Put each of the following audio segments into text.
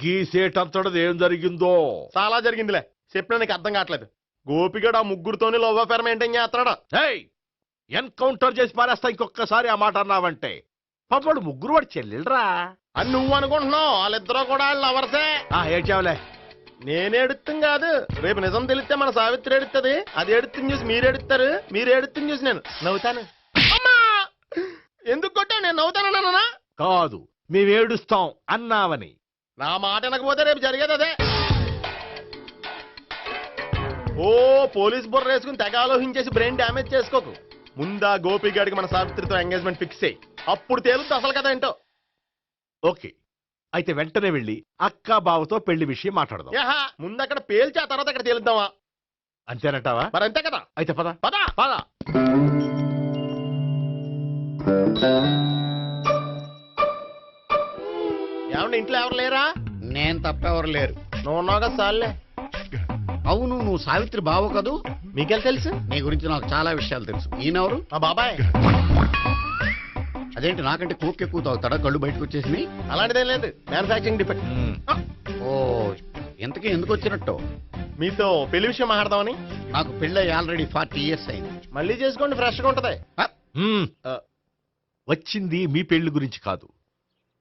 గీసేటంతటది ఏం జరిగిందో చాలా జరిగిందిలే, చెప్పినా నీకు అర్థం కావట్లేదు. గోపిగడు ఆ ముగ్గురుతోని లవ్ అఫేర్ మెయింటైన్ చేస్తాడా? ఎన్కౌంటర్ చేసి పారేస్తా ఇంకొకసారి ఆ మాట అన్నావంటే. పాపడు ముగ్గురు వాడు చెల్లెలరా అని నువ్వు అనుకుంటున్నావు, వాళ్ళిద్దరూ కూడా లవర్సే. ఏడ్చావులే. నేనేడుతుంది కాదు, రేపు నిజం తెలిస్తే మన సావిత్రి ఎడుతుంది. అది ఎడుతుంది చూసి మీరు ఎడుతారు, మీరు ఎడుతుంది చూసి నేను నవ్వుతాను. అమ్మా ఎందుకు కొట్టా? నేను నవ్వుతానన్నా కాదు, మేమేడుస్తాం అన్నావని. నా మాట వినకపోతే రేపు జరిగేది అదే. ఓ పోలీస్ బుర్ర వేసుకుని తెగ ఆలోచించేసి బ్రెయిన్ డ్యామేజ్ చేసుకోకు. ముందా గోపిగాడికి మన సావిత్రితో ఎంగేజ్మెంట్ ఫిక్స్ అయ్యి అప్పుడు తేలుద్ది అసలు కదా ఏంటో. ఓకే, అయితే వెంటనే వెళ్ళి అక్క బావతో పెళ్లి విషయం మాట్లాడదాం. ముందు అక్కడ పేల్చి ఆ తర్వాత అక్కడ తేలుద్దామా? అంతేనంటావా? మరి అంతే కదా. అయితే పద పద పద. ఏమండి ఇంట్లో ఎవరు లేరా? నేను తప్పెవరు లేరు. నువ్వు ఉన్నావు కదా సార్లే. అవును, నువ్వు సావిత్రి బావ కదూ? మీకెళ్ళి తెలుసు? నీ గురించి నాకు చాలా విషయాలు తెలుసు. ఈయనెవరు? మా బాబాయ్. అదేంటి నాకంటే కోక్ ఎక్కువ తాగుతాడా? కళ్ళు బయటకు వచ్చేసినాయి. అలాంటిదేం లేదు, మ్యానుఫాక్చరింగ్ డిఫెక్ట్. ఓ, ఇంతకీ ఎందుకు వచ్చినట్టు? మీతో పెళ్లి విషయం మాట్లాడదామని. నాకు పెళ్ళి ఆల్రెడీ 40 years అయింది. మళ్ళీ చేసుకోండి, ఫ్రెష్ గా ఉంటది. వచ్చింది మీ పెళ్లి గురించి కాదు,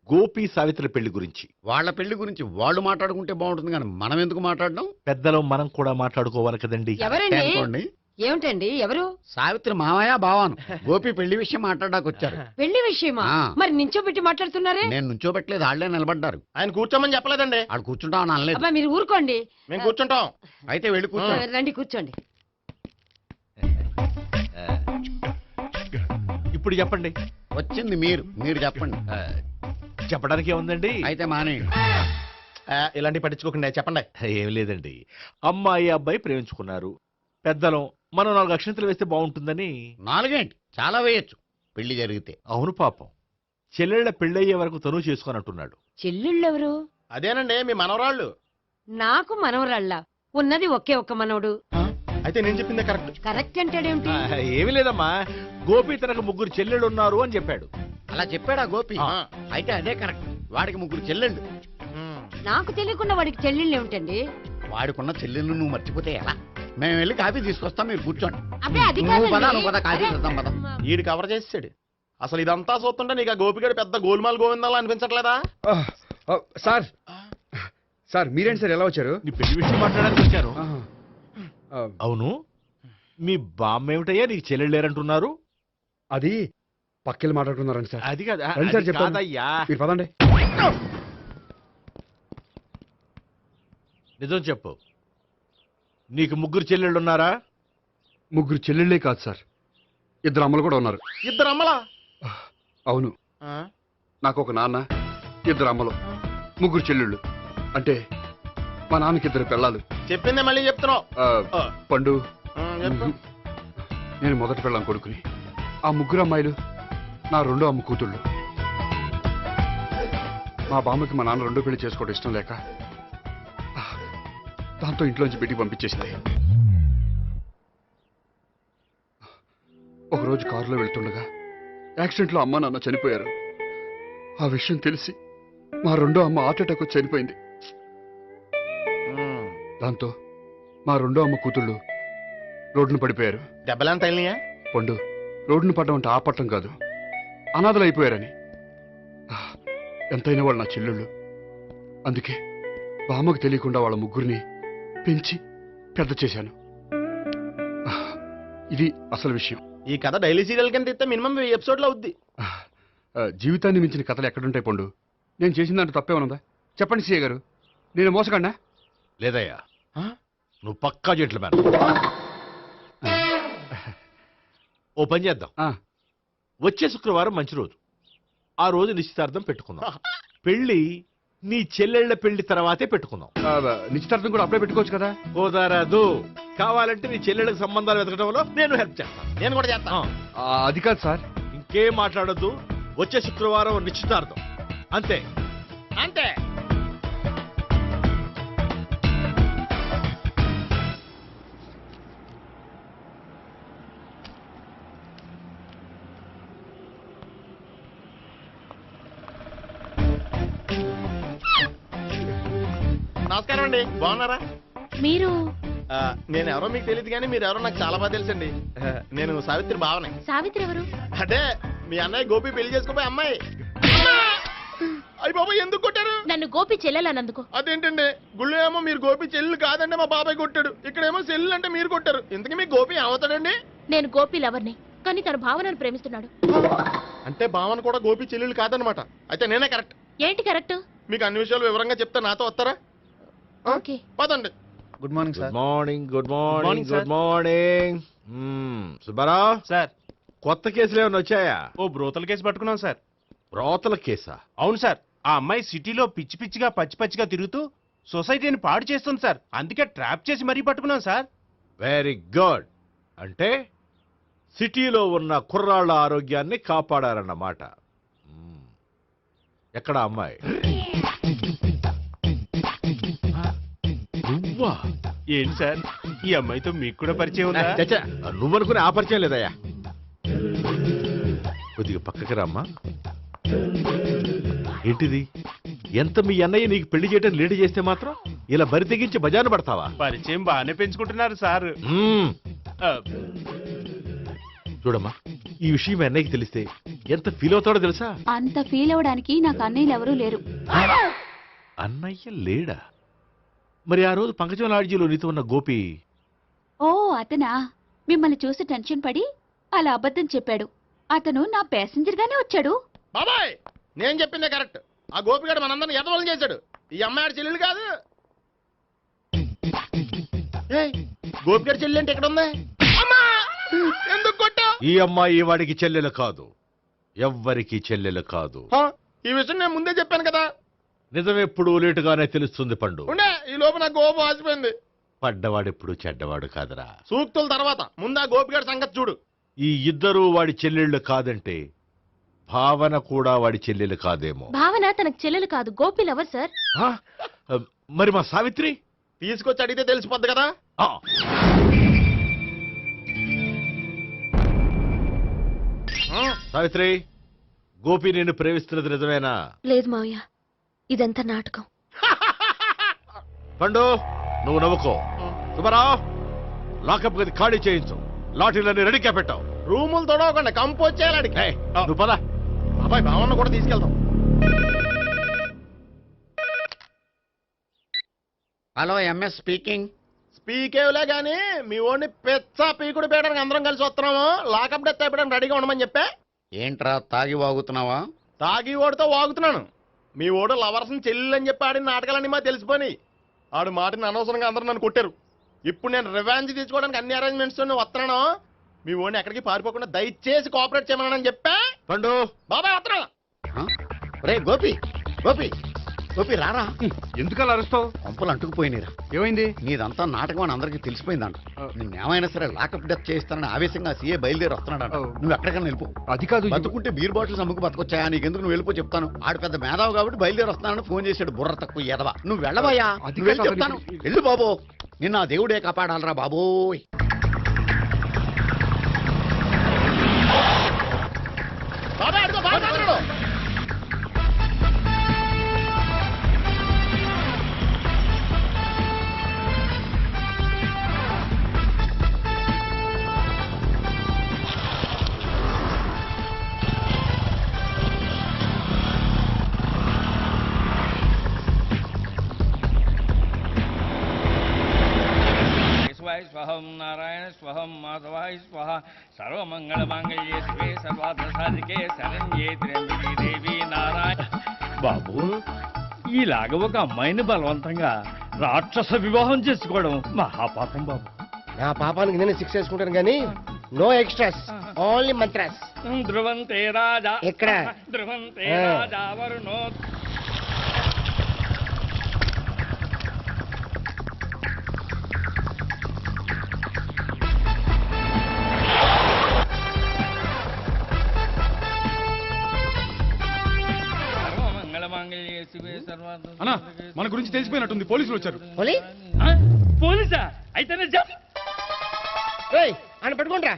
గోపి సావిత్రి పెళ్లి గురించి. వాళ్ళ పెళ్లి గురించి వాళ్ళు మాట్లాడుకుంటే బాగుంటుంది, కానీ మనం ఎందుకు మాట్లాడడం? పెద్దలో మనం కూడా మాట్లాడుకోవాలి కదండి. అనుకోండి. ఏమిటండి ఎవరు? సావిత్రి మామయ్య బావాను. గోపి పెళ్లి విషయం మాట్లాడడానికి వచ్చారు. పెళ్లి విషయమా? మరి నించోబెట్టి మాట్లాడుతున్నారే? నేను నుంచోబెట్టలేదు, వాళ్ళే నిలబడ్డారు. ఆయన కూర్చోమని చెప్పలేదండి. వాళ్ళు కూర్చుంటామని అనలేదు. అబ్బా మీరు ఊరుకోండి. మేము కూర్చుంటాం. అయితే వెళ్ళి కూర్చో. రండి కూర్చోండి. ఇప్పుడు చెప్పండి. వచ్చింది మీరు చెప్పండి. చెప్పడానికి ఏముందండి? అయితే మానేయండి. ఇలాంటి పట్టించుకోకుండా చెప్పండి. ఏం లేదండి, అమ్మాయి అబ్బాయి ప్రేమించుకున్నారు. పెద్దలం మనం 4 అక్షంతలు వేస్తే బాగుంటుందని. 4 ఏంటి, చాలా వేయచ్చు పెళ్లి జరిగితే. అవును పాపం, చెల్లెళ్ళ పెళ్ళయ్యే వరకు తను చేసుకోనంటున్నాడు. చెల్లెళ్ళెవరు? అదేనండి మీ మనవరాళ్ళు. నాకు మనవరాళ్ళ ఉన్నది ఒకే ఒక్క మనవడు. అయితే నేను చెప్పిందే కరెక్ట్. కరెక్ట్ అంటాడేమిటి? ఏమీ లేదమ్మా, గోపి తనకు 3 చెల్లెళ్ళు ఉన్నారు అని చెప్పాడు. అలా చెప్పాడా గోపి? అయితే అదే కరెక్ట్. వాడికి 3 చెల్లెళ్ళు. నాకు తెలియకుండా వాడికి చెల్లెళ్ళు ఏమిటండి? వాడికున్న చెల్లెళ్ళు నువ్వు మర్చిపోతే ఎలా? మేము వెళ్ళి కాఫీ తీసుకొస్తాం, మీరు కూర్చోండి. అబ్బే అది కాఫీ చేద్దాం పద. ఈడు కవర్ చేసాడు. అసలు ఇదంతా చూస్తుంటే నీకు ఆ గోపిగడు పెద్ద గోల్మాల్ గోవిందాలు అనిపించట్లేదా? సార్ సార్ మీరేంటి సార్ ఎలా వచ్చారు? నీ పెళ్లి విషయం మాట్లాడడానికి వచ్చాను. అవును, మీ బామ్మ ఏమిటయ్యా నీకు చెల్లెళ్ళు లేరంటున్నారు? అది పక్కెళ్ళి మాట్లాడుతున్నారండి సార్. అది కదా సార్ చెప్తాను, మీరు పదండి. నిజం చెప్పు, నీకు 3 చెల్లెళ్ళు ఉన్నారా? 3 చెల్లెళ్ళే కాదు సార్, 2 అమ్మలు కూడా ఉన్నారు. 2 అమ్మలా? అవును, నాకు ఒక నాన్న, 2 అమ్మలు, 3 చెల్లెళ్ళు. అంటే మా నాన్నకి 2 పిల్లలు. చెప్పిందే మళ్ళీ చెప్తున్నావు. పండు, నేను మొదటి పిల్లం కొడుకుని. ఆ 3 అమ్మాయిలు నా 2వ అమ్మ కూతుళ్ళు. మా బామ్మకి మా నాన్న 2వ పెళ్లి చేసుకోవడం ఇష్టం లేక దాంతో ఇంట్లోంచి బిడ్డికి పంపించేసింది. ఒకరోజు కారులో వెళ్తుండగా యాక్సిడెంట్లో అమ్మ నాన్న చనిపోయారు. ఆ విషయం తెలిసి మా 2వ అమ్మ హార్ట్ అటాక్ వచ్చి చనిపోయింది. దాంతో మా 2వ అమ్మ కూతుళ్ళు రోడ్డును పడిపోయారు. దెబ్బలంత తగిలినాయా? పండు, రోడ్డును పడ్డం అంటే ఆపట్టం కాదు, అనాథలు అయిపోయారని. ఎంతైనా వాళ్ళు నా చెల్లెళ్ళు. అందుకే బామ్మకు తెలియకుండా వాళ్ళ 3 పెంచి పెద్ద చేశాను. ఇది అసలు విషయం. ఈ కథ డైలీ సీరియల్ కింద ఇస్తే మినిమం 10 ఎపిసోడ్లు అవుద్ది. జీవితాన్ని మించిన కథలు ఎక్కడుంటాయి పండు? నేను చేసిన దాంట్లో తప్పేమనుందా? చెప్పండి సీఏ గారు, నేను మోసగండా? లేదయ్యా, నువ్వు పక్కా జెంట్లమ్యాన్. ఓ పని చేద్దాం, వచ్చే శుక్రవారం మంచి రోజు, ఆ రోజు నిశ్చితార్థం పెట్టుకుందాం. పెళ్లి నీ చెల్లెళ్ల పెళ్లి తర్వాతే పెట్టుకుందాం. నిశ్చితార్థం కూడా అప్పుడే పెట్టుకోవచ్చు కదా? కుదరదు, కావాలంటే నీ చెల్లెళ్ళకి సంబంధాలు వెతకడంలో నేను హెల్ప్ చేస్తాను. నేను కూడా చేస్తాను. అది కాదు సార్. ఇంకేం మాట్లాడొద్దు, వచ్చే శుక్రవారం నిశ్చితార్థం, అంతే అంతే. నమస్కారం అండి, బాగున్నారా? మీరు నేను ఎవరో మీకు తెలియదు కానీ మీరు ఎవరో నాకు చాలా బాగా తెలుసండి. నేను సావిత్రి బావనే. సావిత్రి ఎవరు? అంటే మీ అన్నయ్య గోపి పెళ్లి చేసుకోపోయి అమ్మాయి. అయ్యి బాబా ఎందుకు కొట్టారు? నన్ను గోపి చెల్లెలన్నందుకు. అదేంటండి, గుళ్ళు ఏమో మీరు గోపి చెల్లు కాదంటే మా బాబాయ్ కొట్టాడు, ఇక్కడేమో చెల్లు అంటే మీరు కొట్టారు. ఇంతకీ మీ గోపి ఏమవుతాడండి? నేను గోపి లవర్ని, కానీ తన భావనను ప్రేమిస్తున్నాడు. అంటే భావన కూడా గోపి చెల్లెలు కాదనమాట. అయితే నేనే కరెక్ట్. ఏంటి కరెక్ట్? మీకు అన్ని విషయాలు వివరంగా చెప్తే నాతో వస్తారా? ఓకే. పదండి. Good morning good sir. Morning, good morning, morning, sir. Good morning. Subbarao, sir, కొత్త కేసులు ఏమైనా వచ్చాయా? ఓ బ్రోతల కేసు పట్టుకున్నాం సార్. రోతల కేసా? అవును సార్, ఆ అమ్మాయి సిటీలో పిచ్చి పిచ్చిగా పచ్చి పచ్చిగా తిరుగుతూ సొసైటీని పాడు చేస్తుంది సార్. అందుకే ట్రాప్ చేసి మరీ పట్టుకున్నాం సార్. Very good. అంటే సిటీలో ఉన్న కుర్రాళ్ళ ఆరోగ్యాన్ని కాపాడారన్నమాట. ఎక్కడ అమ్మాయి? నువ్వా? ఏంటి సార్, ఈ అమ్మాయితో మీకు కూడా పరిచయం ఉందా? చచ్చా, నువ్వనుకునే ఆ పరిచయం లేదయ్యా. కొద్దిగా పక్కకి రామ్మా. ఏంటిది? ఎంత మీ అన్నయ్య నీకు పెళ్లి చేయడం లేట్ చేస్తే మాత్రం ఇలా బరి తెగించి బజారు పడతావా? పరిచయం బాగానే పెంచుకుంటున్నారు సార్. మ్మ్. ఆ, చూడమ్మా, ఈ విషయం మీ అన్నయ్యకి తెలిస్తే ఎంత ఫీల్ అవుతాడో తెలుసా? అంత ఫీల్ అవడానికి నాకు అన్నయ్యలు ఎవరూ లేరు. అన్నయ్య లేడా? మరి ఆ రోజు పంకజం లాడ్జీలో నీతో ఉన్న గోపి? ఓ అతనా? మిమ్మల్ని చూసి టెన్షన్ పడి అలా అబద్ధం చెప్పాడు. అతను నా ప్యాసింజర్ గానే వచ్చాడు. బాబాయ్ నేను చెప్పిందే కరెక్ట్. ఆ గోపిగాడు మనందరిని ఎదవలం చేశాడు. ఈ అమ్మాయి చెల్లెలు కాదు. ఏయ్, గోపిగాడి చెల్లి అంటే ఎక్కడ ఉంది? అమ్మా! ఎందుకు కొట్టావ్? ఈ అమ్మాయి వాడికి చెల్లెలు కాదు, ఎవ్వరికి చెల్లెలు కాదు. హ, ఈ విషయం నేను ముందే చెప్పాను కదా. నిజమెప్పుడు లేటుగానే తెలుస్తుంది పండు. ఉండే ఈ లోపు నాకు గోపు ఆసిపోయింది. పడ్డవాడెప్పుడు చెడ్డవాడు కాదురా. సూక్తుల తర్వాత ముందు ఆ గోపిగాడి సంగతి చూడు. ఈ ఇద్దరూ వాడి చెల్లెళ్ళు కాదంటే భావన కూడా వాడి చెల్లెలు కాదేమో. భావన తనకు చెల్లెలు కాదు, గోపి లవర్ సార్. ఆ? మరి మా సావిత్రి? తీసుకొచ్చి అడిగితే తెలిసిపోద్ది కదా. ఆ. సావిత్రి, గోపి నేను ప్రేమిస్తున్నది నిజమేనా? లేదు మావయ్య, ఇదంతా నాటకం. పండు, నువ్వు నవ్వుకో. సుబ్బారావు, లాకప్ గది ఖాళీ చేయించు. లాఠీలన్నీ రెడీగా పెట్టావు. రూములు తొడవకుండా కంపోజ్ చేయాలి అడిగి. ఏయ్, నువ్వు పద. అబ్బాయి భావన కూడా తీసుకెళ్తాం. Hello, MS speaking. స్పీకేవ్లే గానీ మీ ఓడిని పెచ్చ పీకుడు పేయడానికి అందరం కలిసి వస్తున్నాము. లాకప్ డెత్ అయిపోయడానికి రెడీగా ఉండమని చెప్పే. ఏంట్రా తాగి వాగుతున్నావా? తాగి ఓడితో వాగుతున్నాను. మీ ఓడు లవర్స్ని చెల్లెని చెప్పి ఆడిన నాటకాలన్నీ మా తెలిసిపోయి ఆడు మాటని అనవసరంగా అందరూ నన్ను కొట్టారు. ఇప్పుడు నేను రివెంజ్ తీసుకోవడానికి అన్ని అరేంజ్మెంట్స్ వస్తున్నాను. మీ ఓడిని ఎక్కడికి పారిపోకుండా దయచేసి కోఆపరేట్ చేయమని చెప్పా. పండు, బాబాయ్ వస్తున్నా. రే గోపి, గోపి, గోపి రారా. ఎందుకు అలా అరుస్తావు? పంపులు అంటుకుపోయినరా. ఏమైంది? నీదంతా నాటకం అని అందరికీ తెలిసిపోయిందంట. నిన్నేమైనా సరే లాకప్ డెత్ చేయిస్తానని ఆవేశంగా సీఏ బయలుదేరి వస్తున్నాడంట. నువ్వు ఎక్కడికైనా వెళ్ళిపో. అది కాదు. బతుకుంటే బీర్ బాటిల్స్ అమ్ముకు బతకొచ్చాయా? నీకెందుకు? నువ్వు వెళ్ళిపో చెప్తాను. ఆడు పెద్ద మేధావు కాబట్టి బయలుదేరి వస్తానని ఫోన్ చేశాడు. బుర్ర తక్కువ ఎదవా. నువ్వు వెళ్ళవయ్యా. అది నువ్వు వెళ్ళి కాదు, చెప్తాను. వెళ్ళు బాబో. నిన్న ఆ దేవుడే కాపాడాలరా బాబోయ్. బాబాయ్ అడుగు, బాబాయ్ అడుగు. శివాయ స్వహం నారాయణ స్వహం మాధవాయ స్వహ సర్వమంగళమాంగళ్యే శివే సర్వార్థ సాధికే శరణ్యే త్ర్యంబకే దేవి నారాయణ. బాబు, ఇలాగ ఒక అమ్మాయిని బలవంతంగా రాక్షస వివాహం చేసుకోవడం మహాపాపం బాబు. నా పాపానికి నేను శిక్ష వేసుకుంటాను కానీ నో ఎక్స్ట్రాస్, ఓన్లీ మంత్రాస్. ధ్రువంతే రాజా ఎక్కడ? ధ్రువంతే రాజా వరుణో. సర్వమంగళమాంగళ్యే శివే సర్వార్థ. అన్నా, మన గురించి తెలిసిపోయినట్టుంది. పోలీసులు వచ్చారు. ఆ? పోలీసా? అయితేనే జప్. ఆయన పట్టుకుంటా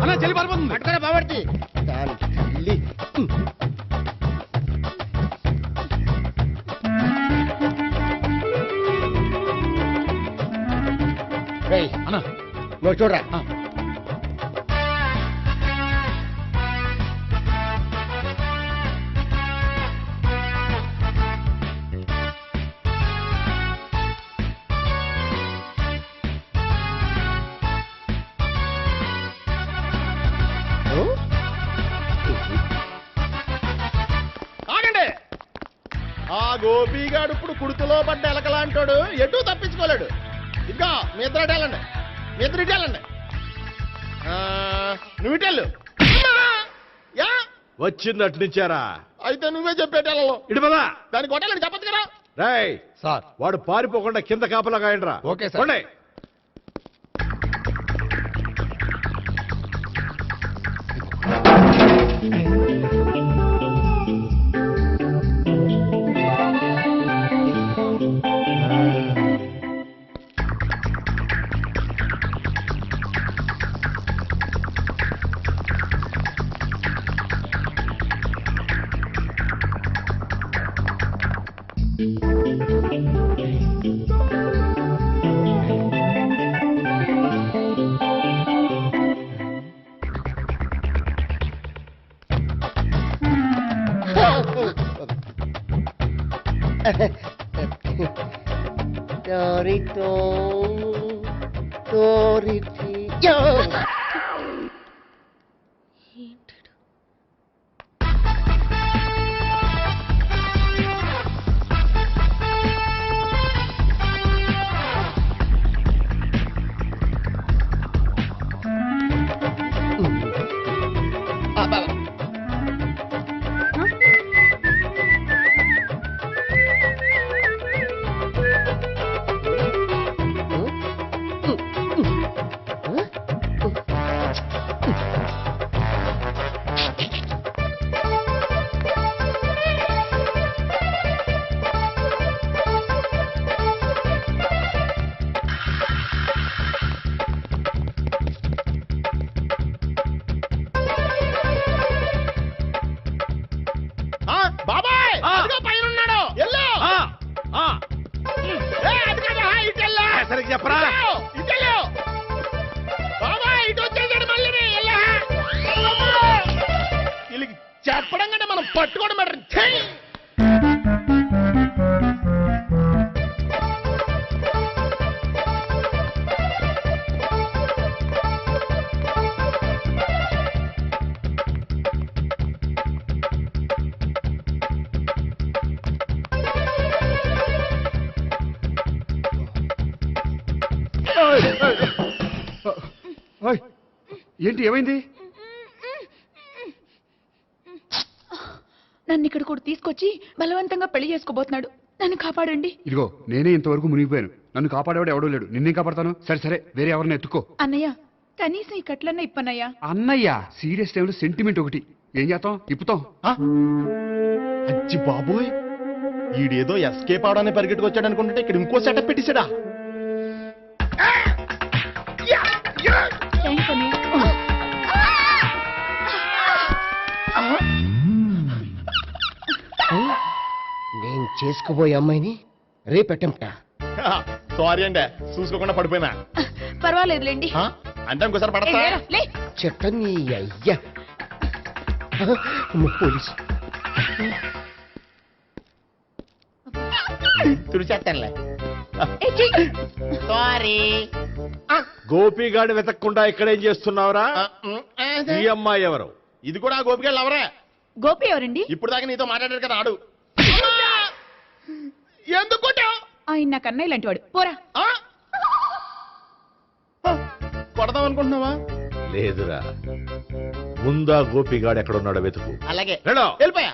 అన్నా, చెల్లి పారిపోతుంది. పట్టుకురా బాబర్తి. దాని తల్లి. నువ్వు చూడరా. ఆగండి. ఆ గోపిగాడు ఇప్పుడు కుడుతులో పడ్డ ఎలకలాంటాడు, ఎటు తప్పించుకోలేడు. ఇదిగో మీ ఇద్దరు ఇటు వెళ్ళండి, మీ ఇద్దరు ఇటు వెళ్ళండి. నువ్వు ఇటు వెళ్ళు. యా వచ్చిందటు నుంచారా? అయితే నువ్వే చెప్పేటెళ్ళలో ఇటు పదా. దానికి కొట్టాలని చెప్పచ్చు కదా. రేయ్ సార్. వాడు పారిపోకుండా కింద కాపలా కాయండిరా. Okay sir. పోండి. బాబాయ్ అదిగో పైన ఉన్నాడు. ఎల్లు. అది కదా ఇటు వెళ్ళు. సరిగ్గా చెప్పరా? ఇటు వెళ్ళు. బాబాయ్ ఇటు వచ్చేసాడు మళ్ళీ. వీళ్ళకి చెప్పడం కంటే మనం పట్టుకోవడం బెటర్. ఓయ్, ఏంటి ఏమైంది? నన్ను ఇక్కడ కూడా తీసుకొచ్చి బలవంతంగా పెళ్లి చేసుకోబోతున్నాడు. నన్ను కాపాడండి. ఇదిగో నేనే ఇంతవరకు మునిగిపోయాను. నన్ను కాపాడేవాడు ఎవడో లేడు. నిన్నేం కాపాడతాను? సరే సరే, వేరే ఎవరిని ఎత్తుకో. అన్నయ్య కనీసం ఈ కట్లన్నా ఇప్పనయ్యా. అన్నయ్య సీరియస్ టైంలో సెంటిమెంట్ ఒకటి. ఏం చేస్తాం? ఇప్పుతాం. అచ్చి బాబోయ్, ఈడేదో ఎస్కేప్ అవడానికి పరిగెట్టుకొచ్చాడు అనుకుంటే ఇక్కడ ఇంకో సెటప్ పెట్టేశాడా? థ్యాంక్స్ అన్నయ్య. నేను చేసుకుపోయే అమ్మాయిని రేపెట్టంట. సారీ అండి, చూసుకోకుండా పడిపోయినా. పర్వాలేదులేండి. అంటే ఇంకోసారి పడతా. లే. చెట్ట నీ అయ్యా పోలీసు తుడిచేస్తానులే. సారీ. గోపిగాడి వెతకకుండా ఇక్కడేం చేస్తున్నావురా? ఈ అమ్మాయి ఎవరు? ఇది కూడా గోపికలు ఎవరే? గోపి ఎవరండి? ఇప్పుడు దాకా నీతో మాట్లాడారు కదా ఆడు. ఎందుకు కొట్టావ్? ఆయన నాకు అన్నయ్య లాంటి వాడు. పోరా. కొడదాం అనుకుంటున్నావా? లేదురా, ముందా గోపిగాడు ఎక్కడున్నాడో వెతుకు. అలాగే రెడో. వెళ్ళిపోయా.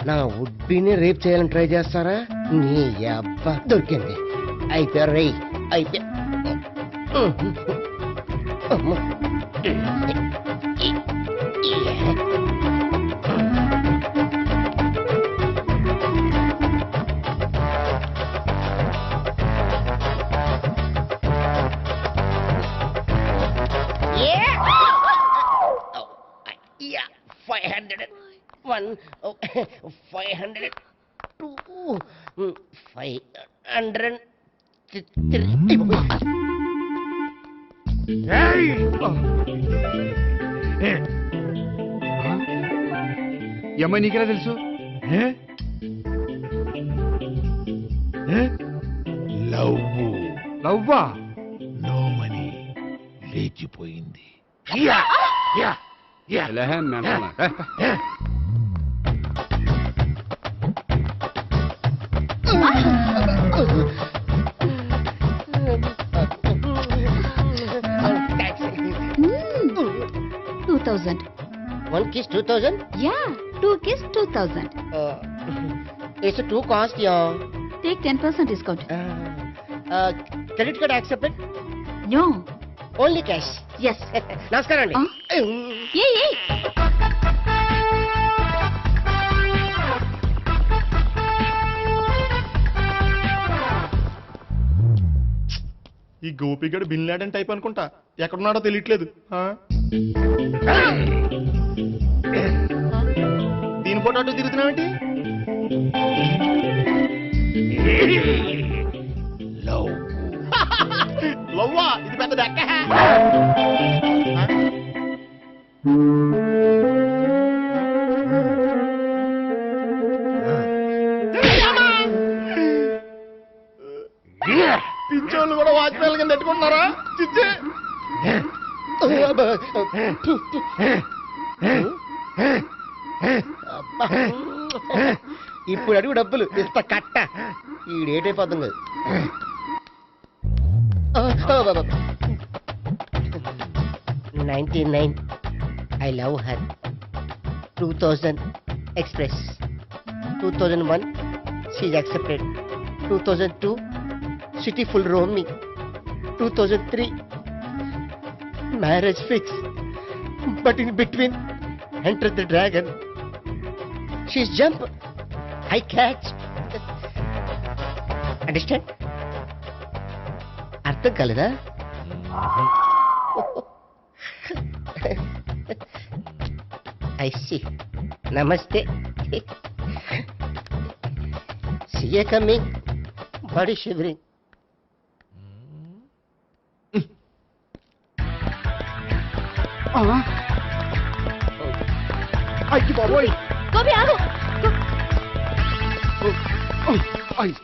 నా ఉడ్బీని రేప్ చేయాలని ట్రై చేస్తారా? నీ అబ్బా దొరికింది. అయితే రై అయితే 1 500 2 500 ఏమై నీకెలా తెలుసు? లవ్వా? నోమని లేచిపోయింది. ఎలా మెంటనా? Hmm. 2000. 1 kiss 2000? Yeah, 2 kiss 2000. It's a 2 cost, yeah. Take 10% discount. Credit card accepted? No. Only cash. Yes. నమస్కారం అండి. Hey. ఈ గోపిగడు బిన్ లాడెన్ టైప్ అనుకుంటా, ఎక్కడున్నాడో తెలియట్లేదు. దీని ఫోటో అటు తిరుగుతున్నావేంటి? లవ్వా? ఇది పెద్ద డెక్క. పించోళ్ళు కూడా వాచ్మెన్ కింద పెట్టుకుంటున్నారా? చిచ్చే ఇప్పుడు అడుగు డబ్బులు ఇంత కట్ట ఈ డేట్ అయిపోతుంది కదా. 99 I love her. 2000 express. 2001 she's accepted. 2002 city full roaming. 2003 marriage fix. But in between entered the dragon. She's jump. I catch. Understand? అర్థం కాలేదా? I see. Namaste. See you coming. Body shivering. అయ్యి బాబోయ్! గోపి ఆగు. అయ్యి